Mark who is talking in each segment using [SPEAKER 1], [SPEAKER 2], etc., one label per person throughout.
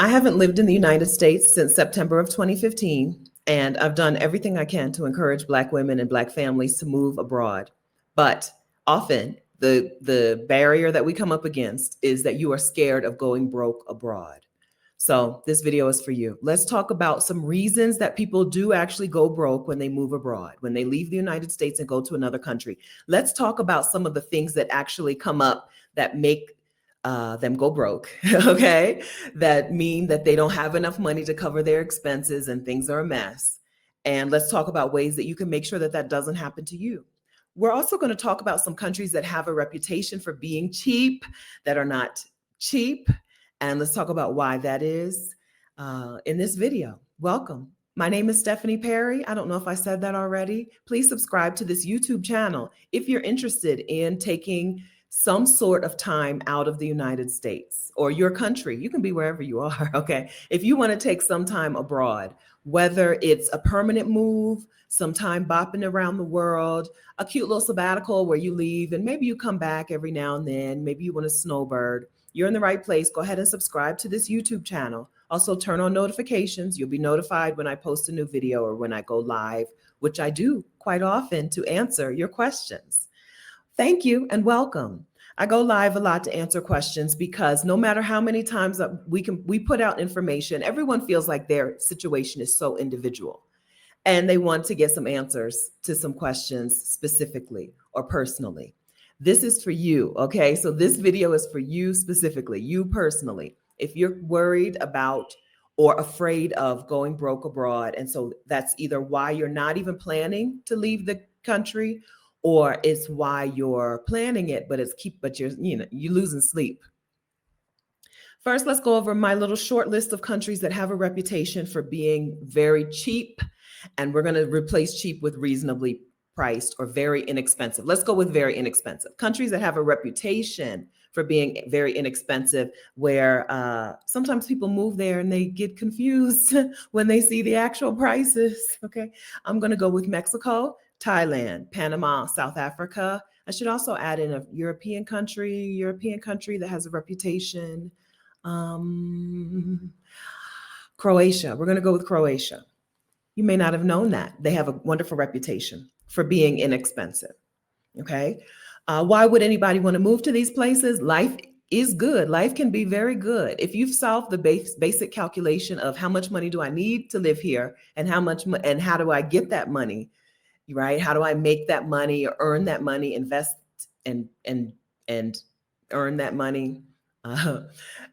[SPEAKER 1] I haven't lived in the United States since September of 2015, and I've done everything I can to encourage Black women and Black families to move abroad. But often the barrier that we come up against is that you are scared of going broke abroad. So this video is for you. Let's talk about some reasons that people do actually go broke when they move abroad, when they leave the United States and go to another country. Let's talk about some of the things that actually come up that make them go broke, okay? That mean that they don't have enough money to cover their expenses and things are a mess. And let's talk about ways that you can make sure that that doesn't happen to you. We're also going to talk about some countries that have a reputation for being cheap, that are not cheap. And let's talk about why that is in this video. Welcome. My name is Stephanie Perry. I don't know if I said that already. Please subscribe to this YouTube channel if you're interested in taking some sort of time out of the United States or your country. You can be wherever you are, okay? If you want to take some time abroad, whether it's a permanent move, some time bopping around the world, a cute little sabbatical where you leave and maybe you come back every now and then, maybe you want to snowbird, you're in the right place. Go ahead and subscribe to this YouTube channel. Also turn on notifications. You'll be notified when I post a new video or when I go live, which I do quite often to answer your questions. Thank you and welcome. I go live a lot to answer questions because no matter how many times we put out information, everyone feels like their situation is so individual and they want to get some answers to some questions specifically or personally. This is for you, okay? So this video is for you specifically, you personally. If you're worried about or afraid of going broke abroad, and so that's either why you're not even planning to leave the country, or it's why you're planning it, but you're losing sleep. First, let's go over my little short list of countries that have a reputation for being very cheap, and we're going to replace cheap with reasonably priced or very inexpensive. Let's go with very inexpensive. Countries that have a reputation for being very inexpensive, where sometimes people move there and they get confused when they see the actual prices, okay? I'm going to go with Mexico, Thailand, Panama, South Africa. I should also add in a European country that has a reputation. Croatia. We're going to go with Croatia. You may not have known that. They have a wonderful reputation for being inexpensive. Okay. Why would anybody want to move to these places? Life is good. Life can be very good. If you've solved the basic calculation of how much money do I need to live here and and how do I get that money, right? How do I make that money or earn that money, invest and earn that money?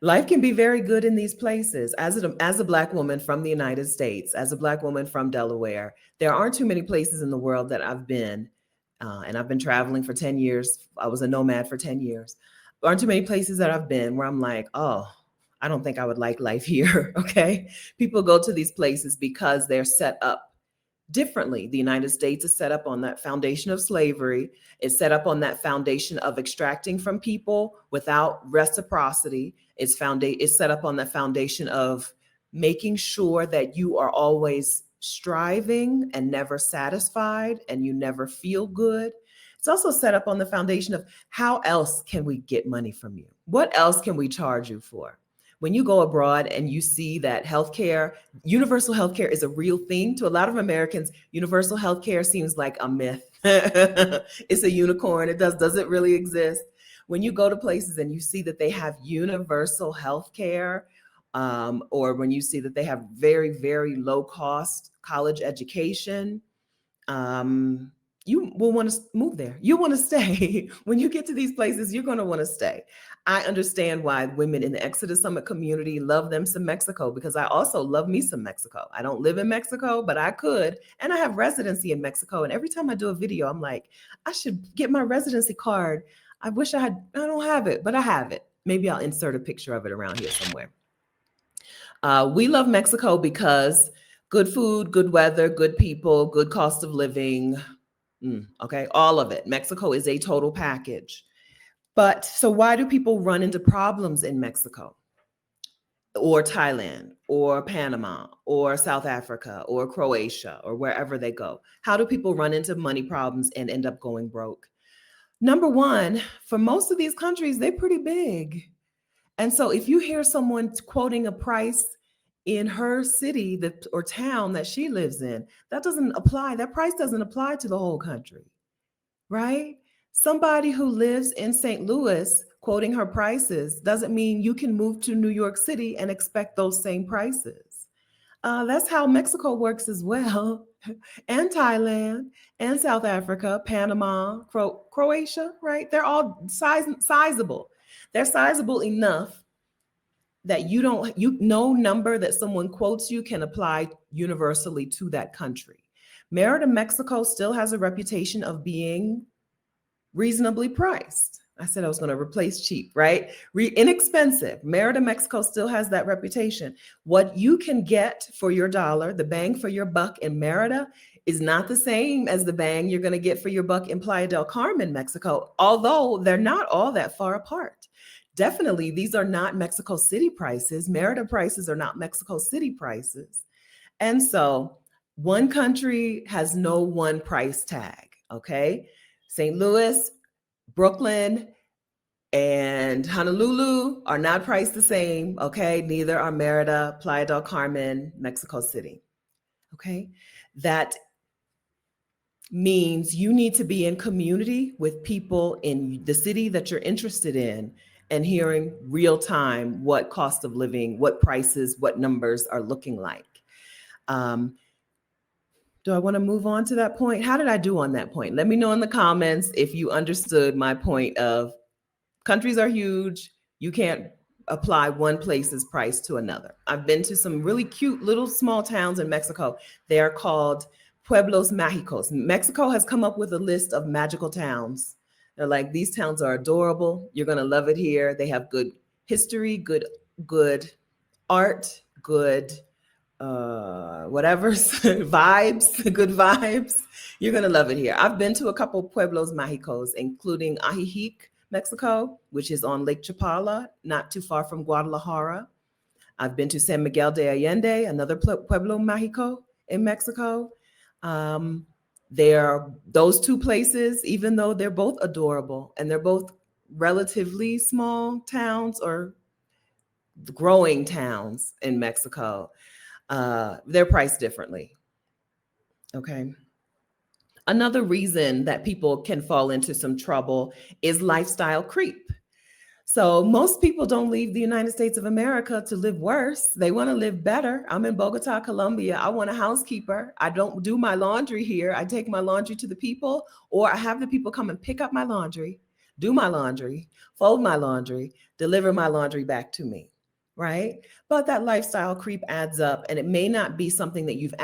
[SPEAKER 1] Life can be very good in these places. As a Black woman from the United States, as a Black woman from Delaware, there aren't too many places in the world that I've been, and I've been traveling for 10 years. I was a nomad for 10 years. There aren't too many places that I've been where I'm like, oh, I don't think I would like life here, okay? People go to these places because they're set up differently. The United States is set up on that foundation of slavery. It's set up on that foundation of extracting from people without reciprocity. It's set up on that foundation of making sure that you are always striving and never satisfied and you never feel good. It's also set up on the foundation of how else can we get money from you? What else can we charge you for? When you go abroad and you see that healthcare, universal healthcare is a real thing to a lot of Americans, universal healthcare seems like a myth. It's a unicorn. Does it really exist? When you go to places and you see that they have universal healthcare, or when you see that they have very, very low cost college education, you will want to move there. You want to stay. When you get to these places, you're going to want to stay. I understand why women in the Exodus Summit community love them some Mexico, because I also love me some Mexico. I don't live in Mexico, but I could. And I have residency in Mexico. And every time I do a video, I'm like, I should get my residency card. I wish I don't have it, but I have it. Maybe I'll insert a picture of it around here somewhere. We love Mexico because good food, good weather, good people, good cost of living. Okay, all of it. Mexico is a total package. But so why do people run into problems in Mexico or Thailand or Panama or South Africa or Croatia or wherever they go? How do people run into money problems and end up going broke? Number one, for most of these countries, they're pretty big. And so if you hear someone quoting a price in her city that or town that she lives in, that doesn't apply. That price doesn't apply to the whole country, right? Somebody who lives in St. Louis quoting her prices doesn't mean you can move to New York City and expect those same prices. That's how Mexico works as well, and Thailand, and South Africa, Panama, Croatia, right? They're all sizable. They're sizable enough that no number that someone quotes you can apply universally to that country. Merida, Mexico still has a reputation of being reasonably priced. I said I was going to replace cheap, right? Inexpensive. Merida, Mexico still has that reputation. What you can get for your dollar, the bang for your buck in Merida, is not the same as the bang you're going to get for your buck in Playa del Carmen, Mexico, although they're not all that far apart. Definitely, these are not Mexico City prices. Merida prices are not Mexico City prices. And so one country has no one price tag, okay? St. Louis, Brooklyn, and Honolulu are not priced the same, okay? Neither are Merida, Playa del Carmen, Mexico City, okay? That means you need to be in community with people in the city that you're interested in and hearing real time what cost of living, what prices, what numbers are looking like. Do I want to move on to that point? How did I do on that point? Let me know in the comments if you understood my point of countries are huge. You can't apply one place's price to another. I've been to some really cute little small towns in Mexico. They are called Pueblos Mágicos. Mexico has come up with a list of magical towns. They're like, these towns are adorable. You're going to love it here. They have good history, good art, good whatever vibes, good vibes. You're gonna love it here. I've been to a couple Pueblos Mágicos, including Ajijic, Mexico, which is on Lake Chapala, not too far from Guadalajara. I've been to San Miguel de Allende, another Pueblo Mágico in Mexico. Those two places, even though they're both adorable and they're both relatively small towns or growing towns in Mexico, they're priced differently. Okay. Another reason that people can fall into some trouble is lifestyle creep. So most people don't leave the United States of America to live worse. They want to live better. I'm in Bogota, Colombia. I want a housekeeper. I don't do my laundry here. I take my laundry to the people, or I have the people come and pick up my laundry, do my laundry, fold my laundry, deliver my laundry back to me. Right? But that lifestyle creep adds up, and it may not be something that you've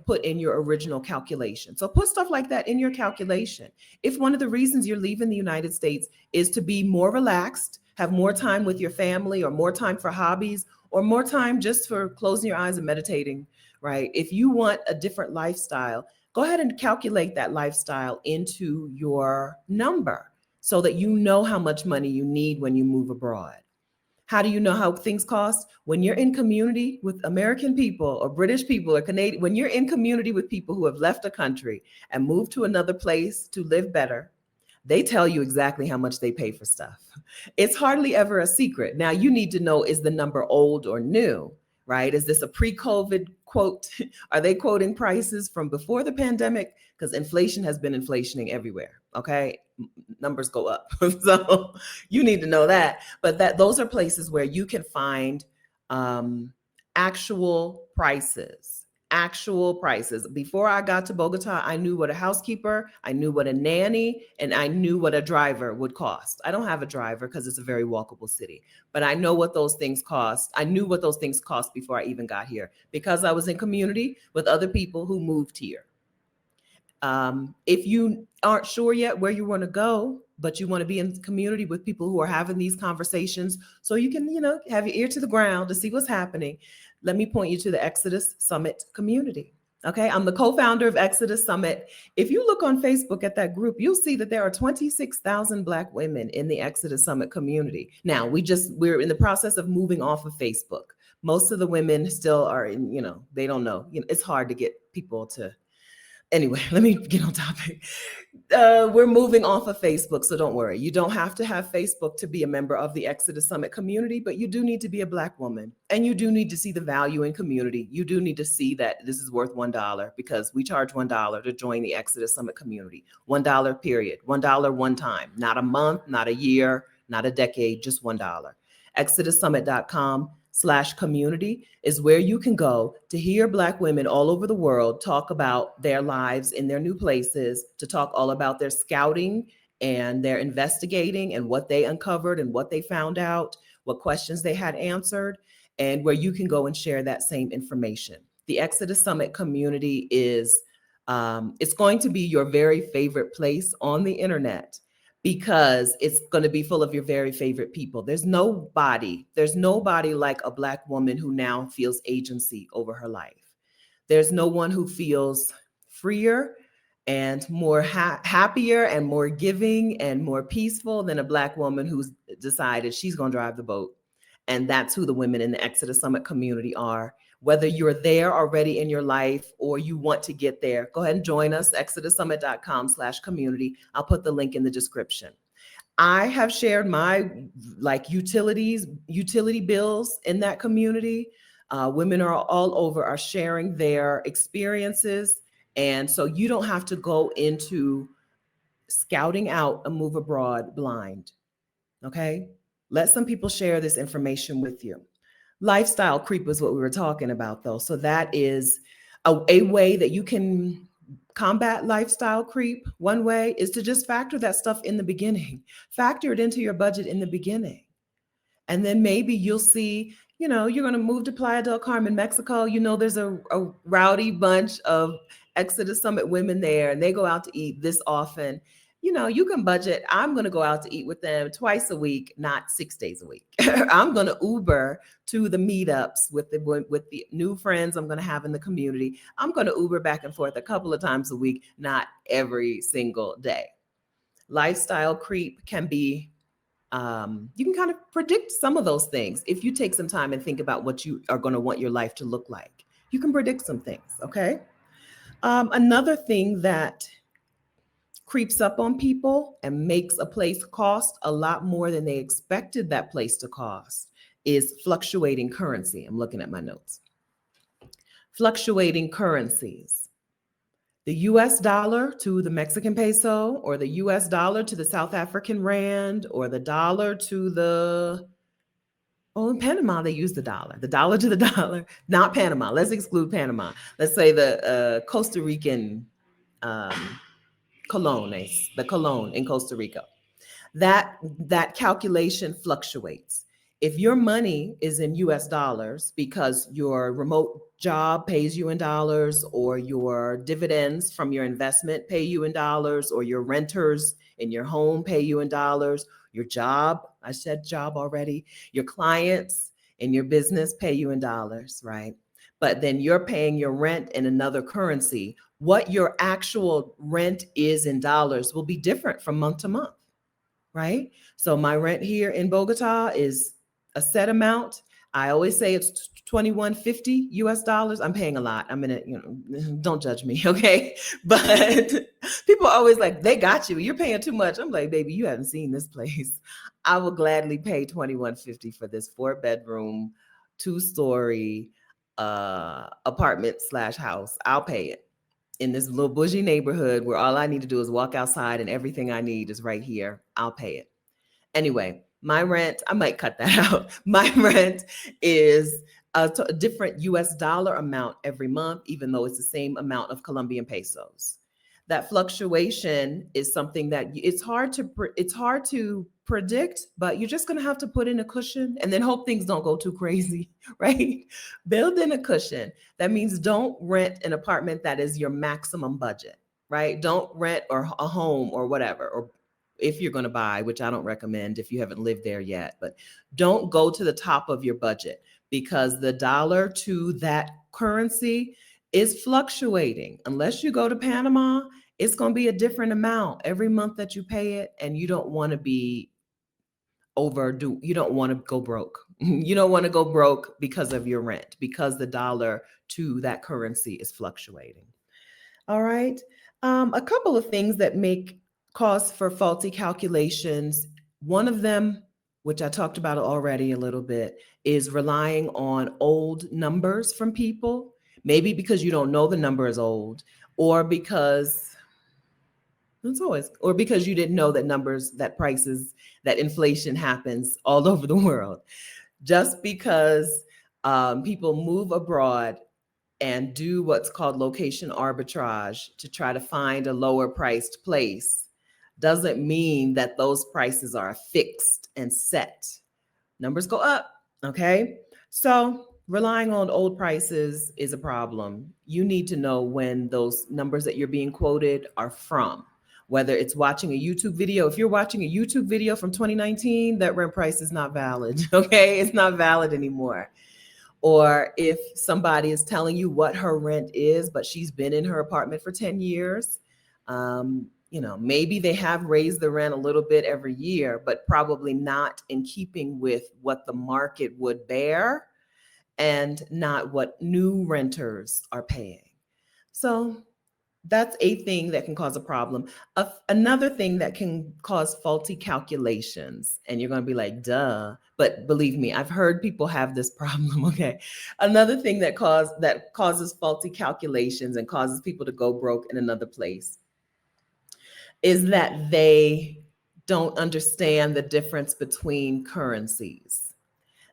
[SPEAKER 1] put in your original calculation. So put stuff like that in your calculation. If one of the reasons you're leaving the United States is to be more relaxed, have more time with your family, or more time for hobbies, or more time just for closing your eyes and meditating, right? If you want a different lifestyle, go ahead and calculate that lifestyle into your number so that you know how much money you need when you move abroad. How do you know how things cost? When you're in community with American people or British people or Canadian, when you're in community with people who have left a country and moved to another place to live better, they tell you exactly how much they pay for stuff. It's hardly ever a secret. Now you need to know, is the number old or new, right? Is this a pre-COVID quote? Are they quoting prices from before the pandemic? Because inflation has been inflationing everywhere, okay? Numbers go up. So you need to know that. But those are places where you can find actual prices. Actual prices. Before I got to Bogota, I knew what a housekeeper, I knew what a nanny, and I knew what a driver would cost. I don't have a driver because it's a very walkable city, but I know what those things cost. I knew what those things cost before I even got here because I was in community with other people who moved here. If you aren't sure yet where you want to go, but you want to be in community with people who are having these conversations so you can, have your ear to the ground to see what's happening, let me point you to the Exodus Summit community. Okay, I'm the co-founder of Exodus Summit. If you look on Facebook at that group, you'll see that there are 26,000 Black women in the Exodus Summit community. Now, we're in the process of moving off of Facebook. Most of the women still are in, they don't know. It's hard to get people to Anyway, let me get on topic. We're moving off of Facebook, so don't worry. You don't have to have Facebook to be a member of the Exodus Summit community, but you do need to be a Black woman, and you do need to see the value in community. You do need to see that this is worth $1 because we charge $1 to join the Exodus Summit community. $1 period. $1 one time, not a month, not a year, not a decade, just $1. ExodusSummit.com/community is where you can go to hear Black women all over the world talk about their lives in their new places, to talk all about their scouting and their investigating and what they uncovered and what they found out, what questions they had answered, and where you can go and share that same information. The Exodus Summit community is it's going to be your very favorite place on the internet because it's going to be full of your very favorite people. There's nobody like a Black woman who now feels agency over her life. There's no one who feels freer and more happier and more giving and more peaceful than a Black woman who's decided she's going to drive the boat. And that's who the women in the Exodus Summit community are. Whether you're there already in your life or you want to get there, go ahead and join us, exodussummit.com/community. I'll put the link in the description. I have shared my utility bills in that community. Women are all over are sharing their experiences. And so you don't have to go into scouting out a move abroad blind. Okay. Let some people share this information with you. Lifestyle creep is what we were talking about, though. So that is a way that you can combat lifestyle creep. One way is to just factor that stuff in the beginning, factor it into your budget in the beginning. And then maybe you'll see, you're going to move to Playa del Carmen, Mexico. There's a rowdy bunch of Exodus Summit women there, and they go out to eat this often. You can budget. I'm going to go out to eat with them twice a week, not 6 days a week. I'm going to Uber to the meetups with the new friends I'm going to have in the community. I'm going to Uber back and forth a couple of times a week, not every single day. Lifestyle creep can be you can kind of predict some of those things if you take some time and think about what you are going to want your life to look like. You can predict some things. Okay. Another thing that creeps up on people and makes a place cost a lot more than they expected that place to cost is fluctuating currency. I'm looking at my notes. Fluctuating currencies. The US dollar to the Mexican peso, or the US dollar to the South African rand, or the dollar to in Panama, they use the dollar to the dollar, not Panama. Let's exclude Panama. Let's say the Costa Rican colones, the colon in Costa Rica. That calculation fluctuates. If your money is in US dollars because your remote job pays you in dollars, or your dividends from your investment pay you in dollars, or your renters in your home pay you in dollars, your job, I said job already, your clients in your business pay you in dollars, right? But then you're paying your rent in another currency. What your actual rent is in dollars will be different from month to month, right? So my rent here in Bogota is a set amount. I always say it's 2150 US dollars. I'm paying a lot. I'm in it, don't judge me, okay? But people are always like, they got you. You're paying too much. I'm like, baby, you haven't seen this place. I will gladly pay 2150 for this 4-bedroom, 2-story apartment/house. I'll pay it in this little bougie neighborhood where all I need to do is walk outside and everything I need is right here. I'll pay it. Anyway, my rent, I might cut that out. My rent is a different US dollar amount every month, even though it's the same amount of Colombian pesos. That fluctuation is something that it's hard to predict, but you're just going to have to put in a cushion and then hope things don't go too crazy, right? Build in a cushion. That means don't rent an apartment that is your maximum budget, right? Don't rent or a home or whatever, or if you're going to buy, which I don't recommend if you haven't lived there yet, but don't go to the top of your budget, because the dollar to that currency is fluctuating. Unless you go to Panama, it's going to be a different amount every month that you pay it. And you don't want to be overdo. You don't want to go broke. You don't want to go broke because of your rent, because the dollar to that currency is fluctuating. All right. A couple of things that make cause for faulty calculations. One of them, which I talked about already a little bit, is relying on old numbers from people. Maybe because you don't know the number is old, or because or because you didn't know that numbers, that prices, that inflation happens all over the world. Just because people move abroad and do what's called location arbitrage to try to find a lower priced place doesn't mean that those prices are fixed and set. Numbers go up, okay? So relying on old prices is a problem. You need to know when those numbers that you're being quoted are from. Whether it's watching a YouTube video, if you're watching a YouTube video from 2019, that rent price is not valid, okay? It's not valid anymore. Or if somebody is telling you what her rent is, but she's been in her apartment for 10 years, maybe they have raised the rent a little bit every year, but probably not in keeping with what the market would bear and not what new renters are paying. So that's a thing that can cause a problem. Another thing that can cause faulty calculations, and you're going to be like, duh, but believe me, I've heard people have this problem. Okay, another thing that causes faulty calculations and causes people to go broke in another place is that they don't understand the difference between currencies.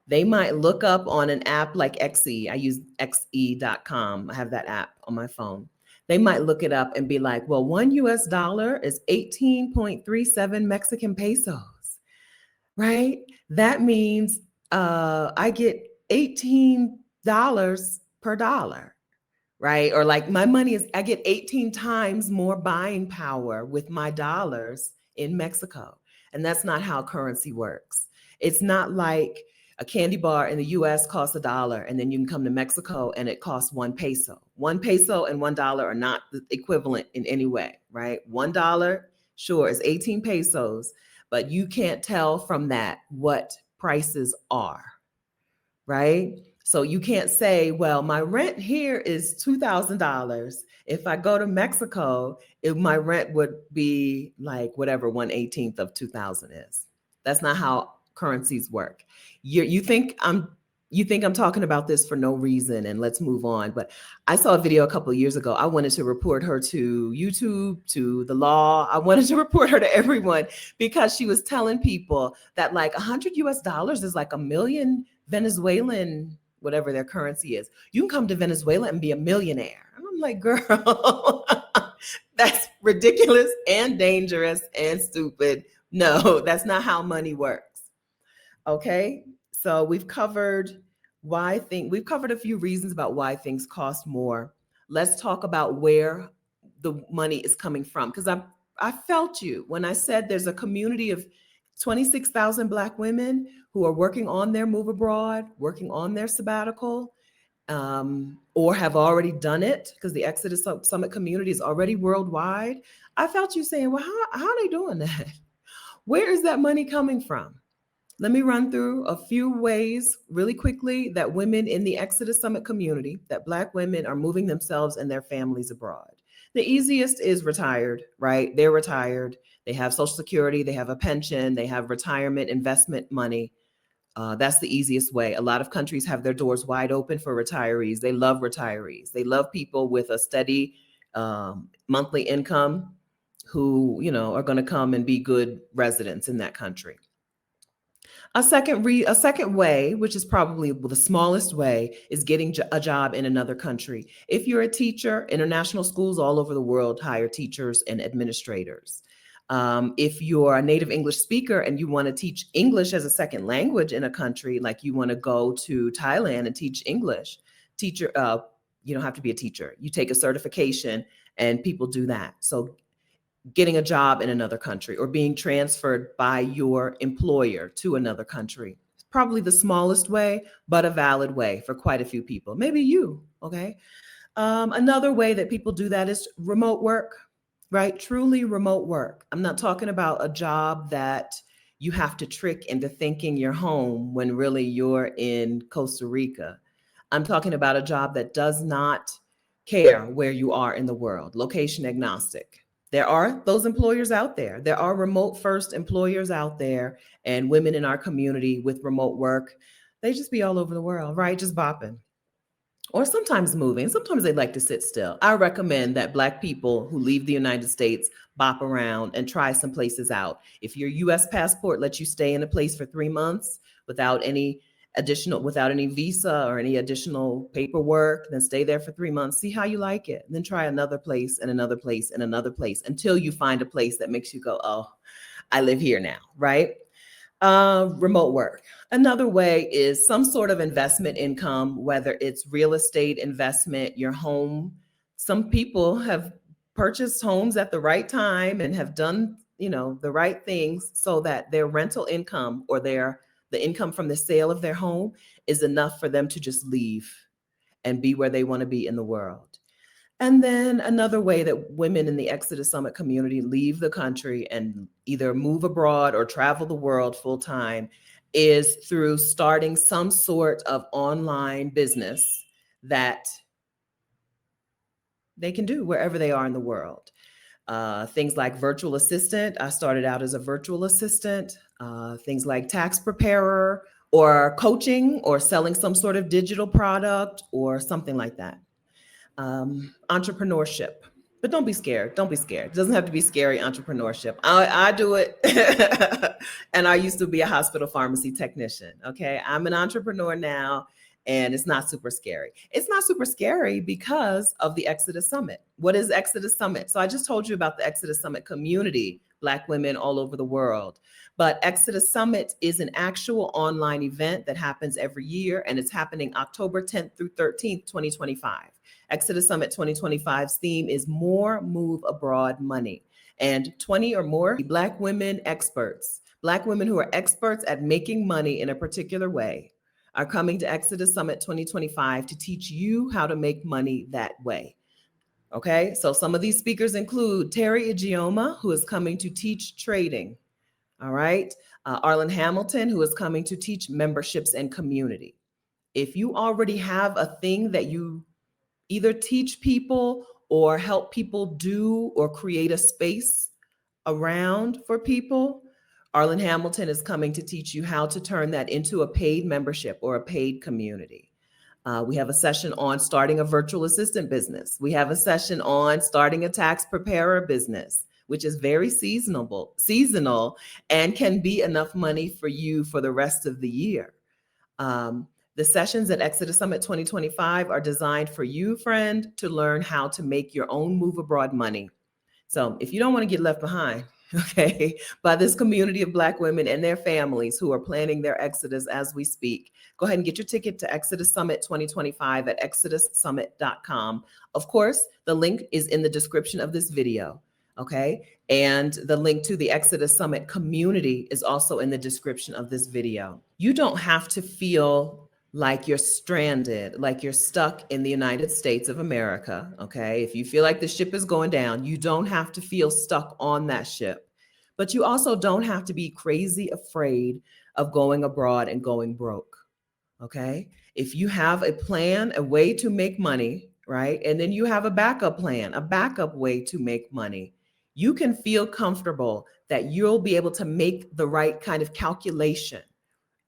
[SPEAKER 1] They might look up on an app like XE. I use xe.com. I have that app on my phone. They might look it up and be like, well, $1 is 18.37 Mexican pesos, right? That means I get $18 per dollar, right? Or like I get 18 times more buying power with my dollars in Mexico. And that's not how currency works. It's not like a candy bar in the US costs $1, and then you can come to Mexico and it costs 1 peso. 1 peso and $1 are not equivalent in any way, right? $1, sure, is 18 pesos, but you can't tell from that what prices are, right? So you can't say, well, my rent here is $2,000. If I go to Mexico, my rent would be like whatever 1/18 of 2,000 is. That's not how currencies work. You think I'm talking about this for no reason, and let's move on. But I saw a video a couple of years ago. I wanted to report her to YouTube, to the law. I wanted to report her to everyone because she was telling people that like $100 is like a million Venezuelan, whatever their currency is. You can come to Venezuela and be a millionaire. And I'm like, girl, that's ridiculous and dangerous and stupid. No, that's not how money works. Okay. So we've covered a few reasons about why things cost more. Let's talk about where the money is coming from. Because I felt you when I said there's a community of 26,000 Black women who are working on their move abroad, working on their sabbatical, or have already done it because the Exodus Summit community is already worldwide. I felt you saying, well, how are they doing that? Where is that money coming from? Let me run through a few ways really quickly that women in the Exodus Summit community, that Black women are moving themselves and their families abroad. The easiest is retired, right? They're retired. They have Social Security, they have a pension, they have retirement investment money. That's the easiest way. A lot of countries have their doors wide open for retirees. They love retirees. They love people with a steady monthly income who, are going to come and be good residents in that country. A second way, which is probably the smallest way, is getting a job in another country. If you're a teacher, international schools all over the world hire teachers and administrators. If you're a native English speaker and you want to teach English as a second language in a country, like you want to go to Thailand and teach English, you don't have to be a teacher. You take a certification and people do that. So getting a job in another country or being transferred by your employer to another country. It's probably the smallest way, but a valid way for quite a few people. Maybe you, okay? Another way that people do that is remote work, right? Truly remote work. I'm not talking about a job that you have to trick into thinking you're home when really you're in Costa Rica. I'm talking about a job that does not care where you are in the world, location agnostic. There are those employers out there. There are remote first employers out there, and women in our community with remote work, they just be all over the world, right? Just bopping or sometimes moving. Sometimes they like to sit still. I recommend that Black people who leave the United States bop around and try some places out. If your US passport lets you stay in a place for 3 months without any visa or any additional paperwork, then stay there for 3 months, see how you like it. And then try another place and another place and another place until you find a place that makes you go, oh, I live here now, right? Remote work. Another way is some sort of investment income, whether it's real estate investment, your home. Some people have purchased homes at the right time and have done, the right things so that their rental income or the income from the sale of their home is enough for them to just leave and be where they want to be in the world. And then another way that women in the Exodus Summit community leave the country and either move abroad or travel the world full time is through starting some sort of online business that they can do wherever they are in the world. Things like virtual assistant. I started out as a virtual assistant. Things like tax preparer or coaching or selling some sort of digital product or something like that. Entrepreneurship. But don't be scared. Don't be scared. It doesn't have to be scary entrepreneurship. I do it. And I used to be a hospital pharmacy technician. Okay. I'm an entrepreneur now, and it's not super scary. It's not super scary because of the Exodus Summit. What is Exodus Summit? So I just told you about the Exodus Summit community, Black women all over the world. But Exodus Summit is an actual online event that happens every year, and it's happening October 10th through 13th, 2025. Exodus Summit 2025's theme is More Move Abroad Money. And 20 or more Black women experts, Black women who are experts at making money in a particular way, are coming to Exodus Summit 2025 to teach you how to make money that way. Okay, so some of these speakers include Terry Ijeoma, who is coming to teach trading. All right, Arlen Hamilton, who is coming to teach memberships and community. If you already have a thing that you either teach people or help people do or create a space around for people, Arlen Hamilton is coming to teach you how to turn that into a paid membership or a paid community. We have a session on starting a virtual assistant business. We have a session on starting a tax preparer business, which is very seasonal and can be enough money for you for the rest of the year. The sessions at Exodus Summit 2025 are designed for you, friend, to learn how to make your own move abroad money. So if you don't want to get left behind, okay, by this community of Black women and their families who are planning their exodus as we speak, go ahead and get your ticket to Exodus Summit 2025 at exodussummit.com. Of course, the link is in the description of this video, okay? And the link to the Exodus Summit community is also in the description of this video. You don't have to feel like you're stranded, like you're stuck in the United States of America, okay? If you feel like the ship is going down, you don't have to feel stuck on that ship. But you also don't have to be crazy afraid of going abroad and going broke, okay? If you have a plan, a way to make money, right? And then you have a backup plan, a backup way to make money, you can feel comfortable that you'll be able to make the right kind of calculation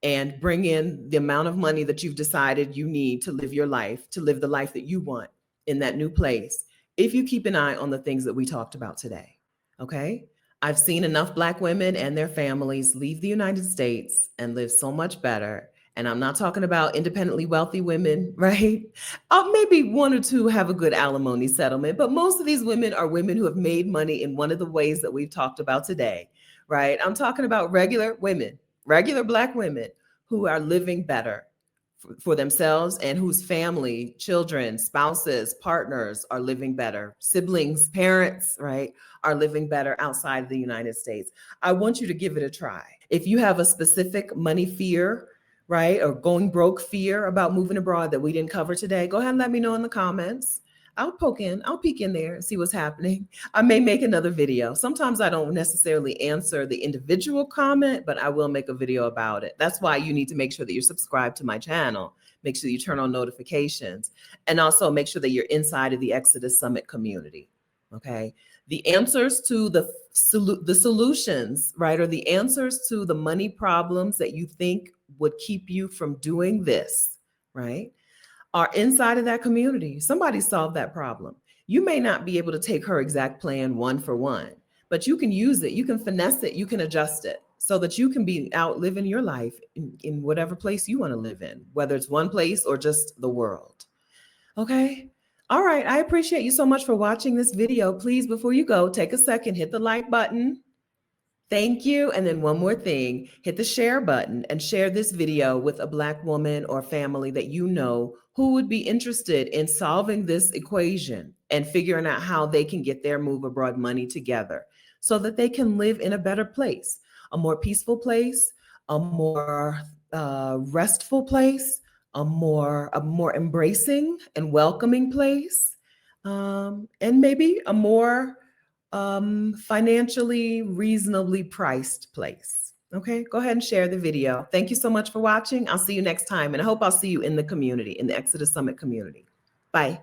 [SPEAKER 1] and bring in the amount of money that you've decided you need to live your life, to live the life that you want in that new place, if you keep an eye on the things that we talked about today, okay? I've seen enough Black women and their families leave the United States and live so much better. And I'm not talking about independently wealthy women, right? Maybe one or two have a good alimony settlement, but most of these women are women who have made money in one of the ways that we've talked about today, right? I'm talking about regular women, regular Black women who are living better for themselves and whose family, children, spouses, partners are living better, siblings, parents, right, are living better outside of the United States. I want you to give it a try. If you have a specific money fear, right, or going broke fear about moving abroad that we didn't cover today, go ahead and let me know in the comments. I'll peek in there and see what's happening. I may make another video. Sometimes I don't necessarily answer the individual comment, but I will make a video about it. That's why you need to make sure that you're subscribed to my channel. Make sure you turn on notifications, and also make sure that you're inside of the Exodus Summit community. Okay. The answers to the solutions, right, or the answers to the money problems that you think would keep you from doing this, right, are inside of that community. Somebody solved that problem. You may not be able to take her exact plan one for one, but you can use it, you can finesse it, you can adjust it so that you can be out living your life in whatever place you want to live in, whether it's one place or just the world. Okay. All right. I appreciate you so much for watching this video. Please, before you go, take a second, hit the like button. Thank you. And then one more thing, hit the share button and share this video with a Black woman or family that you know who would be interested in solving this equation and figuring out how they can get their move abroad money together so that they can live in a better place, a more peaceful place, a more restful place, a more embracing and welcoming place, and maybe a more financially reasonably priced place. Okay, go ahead and share the video. Thank you so much for watching. I'll see you next time. And I hope I'll see you in the community, in the Exodus Summit community. Bye.